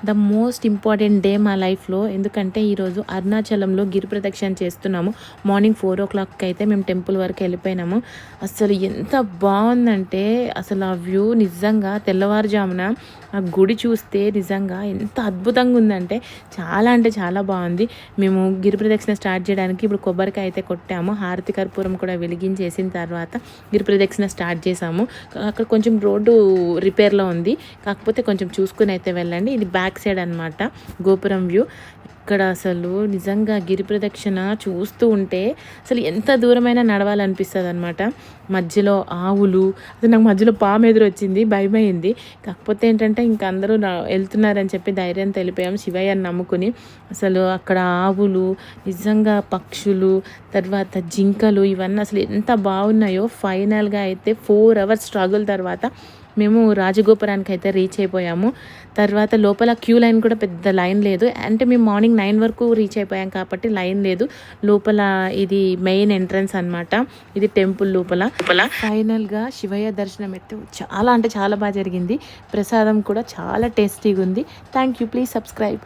The most important day మా లైఫ్లో. ఎందుకంటే ఈరోజు అరుణాచలంలో గిరి ప్రదక్షిణ చేస్తున్నాము. మార్నింగ్ 4 o'clock అయితే మేము టెంపుల్ వరకు వెళ్ళిపోయినాము. అసలు ఎంత బాగుందంటే అసలు ఆ వ్యూ నిజంగా తెల్లవారుజామున ఆ గుడి చూస్తే నిజంగా ఎంత అద్భుతంగా ఉందంటే చాలా అంటే చాలా బాగుంది. మేము గిరి ప్రదక్షిణ స్టార్ట్ చేయడానికి ఇప్పుడు కొబ్బరికాయ అయితే కొట్టాము. హారతి కర్పూరం కూడా వెలిగించేసిన తర్వాత గిరి ప్రదక్షిణ స్టార్ట్ చేసాము. అక్కడ కొంచెం రోడ్డు రిపేర్లో ఉంది, కాకపోతే కొంచెం చూసుకుని అయితే వెళ్ళండి. ఇది బ్యాక్ సైడ్ అనమాట గోపురం వ్యూ. ఇక్కడ అసలు నిజంగా గిరి ప్రదక్షిణ చూస్తూ ఉంటే అసలు ఎంత దూరమైనా నడవాలనిపిస్తుంది అనమాట. మధ్యలో ఆవులు, అసలు నాకు మధ్యలో పాము ఎదురు వచ్చింది, భయమైంది. కాకపోతే ఏంటంటే ఇంకా అందరూ వెళ్తున్నారని చెప్పి ధైర్యంతో వెళ్ళిపోయాం శివయ్యని నమ్ముకుని. అసలు అక్కడ ఆవులు, నిజంగా పక్షులు, తర్వాత జింకలు, ఇవన్నీ అసలు ఎంత బాగున్నాయో. ఫైనల్గా అయితే 4 hours స్ట్రగుల్ తర్వాత మేము రాజగోపురానికి అయితే రీచ్ అయిపోయాము. తర్వాత లోపల క్యూ లైన్ కూడా పెద్ద లైన్ లేదు, అంటే మేము మార్నింగ్ 9 వరకు రీచ్ అయిపోయాం కాబట్టి లైన్ లేదు లోపల. ఇది మెయిన్ ఎంట్రన్స్ అనమాట, ఇది టెంపుల్ లోపల. ఫైనల్గా శివయ్య దర్శనం అయితే చాలా అంటే చాలా బాగా జరిగింది. ప్రసాదం కూడా చాలా టేస్టీగా ఉంది. Thank you. Please subscribe.